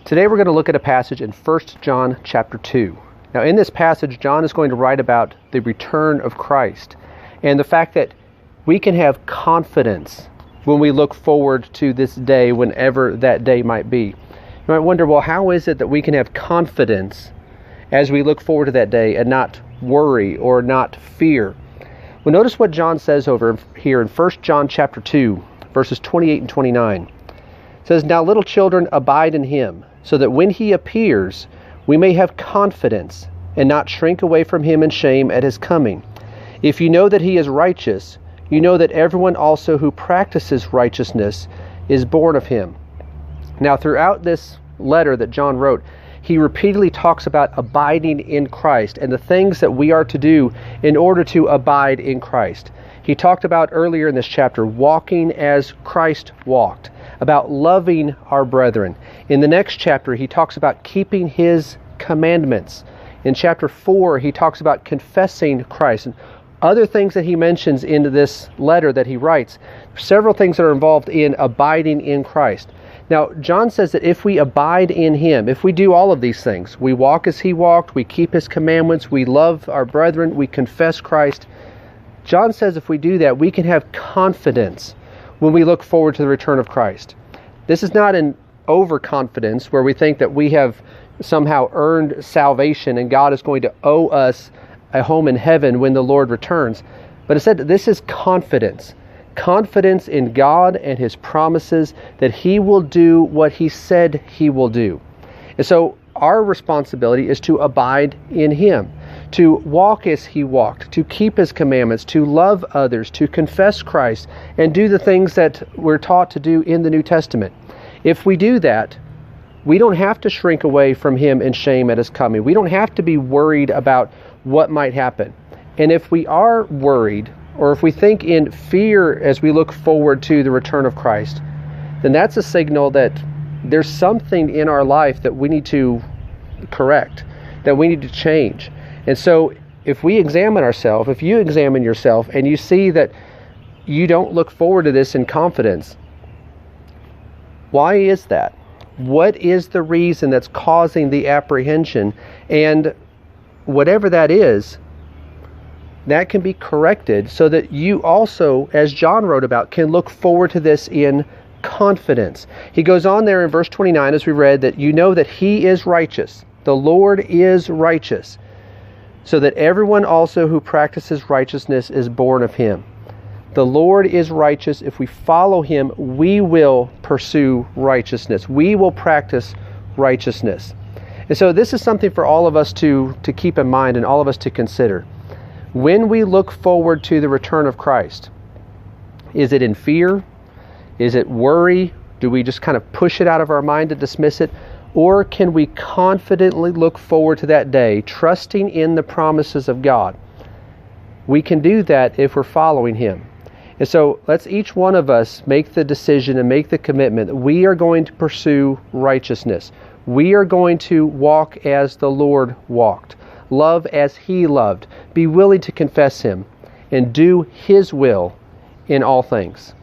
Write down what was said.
Today we're going to look at a passage in 1 John chapter 2. Now in this passage, John is going to write about the return of Christ and the fact that we can have confidence when we look forward to this day, whenever that day might be. You might wonder, well, how is it that we can have confidence as we look forward to that day and not worry or not fear? Well, notice what John says over here in 1 John chapter 2, verses 28 and 29. It says, "Now little children, abide in him, so that when he appears, we may have confidence and not shrink away from him in shame at his coming. If you know that he is righteous, you know that everyone also who practices righteousness is born of him." Now, throughout this letter that John wrote, he repeatedly talks about abiding in Christ and the things that we are to do in order to abide in Christ. He talked about earlier in this chapter walking as Christ walked, about loving our brethren. In the next chapter, he talks about keeping his commandments. In chapter 4, he talks about confessing Christ. And other things that he mentions in this letter that he writes, several things that are involved in abiding in Christ. Now, John says that if we abide in him, if we do all of these things, we walk as he walked, we keep his commandments, we love our brethren, we confess Christ. John says if we do that, we can have confidence when we look forward to the return of Christ. This is not an overconfidence where we think that we have somehow earned salvation and God is going to owe us a home in heaven when the Lord returns. But instead, this is confidence. Confidence in God and his promises that he will do what he said he will do. And so our responsibility is to abide in him, to walk as he walked, to keep his commandments, to love others, to confess Christ, and do the things that we're taught to do in the New Testament. If we do that, we don't have to shrink away from him in shame at his coming. We don't have to be worried about what might happen. And if we are worried, or if we think in fear as we look forward to the return of Christ, then that's a signal that there's something in our life that we need to correct, that we need to change. And so if we examine ourselves, if you examine yourself and you see that you don't look forward to this in confidence, why is that? What is the reason that's causing the apprehension? And whatever that is, that can be corrected so that you also, as John wrote about, can look forward to this in confidence. He goes on there in verse 29, as we read, that you know that he is righteous. The Lord is righteous, so that everyone also who practices righteousness is born of him. The Lord is righteous. If we follow him, we will pursue righteousness. We will practice righteousness. And so this is something for all of us to keep in mind and all of us to consider. When we look forward to the return of Christ, is it in fear? Is it worry? Do we just kind of push it out of our mind to dismiss it? Or can we confidently look forward to that day, trusting in the promises of God? We can do that if we're following him. And so let's each one of us make the decision and make the commitment that we are going to pursue righteousness. We are going to walk as the Lord walked, love as he loved, be willing to confess him, and do his will in all things.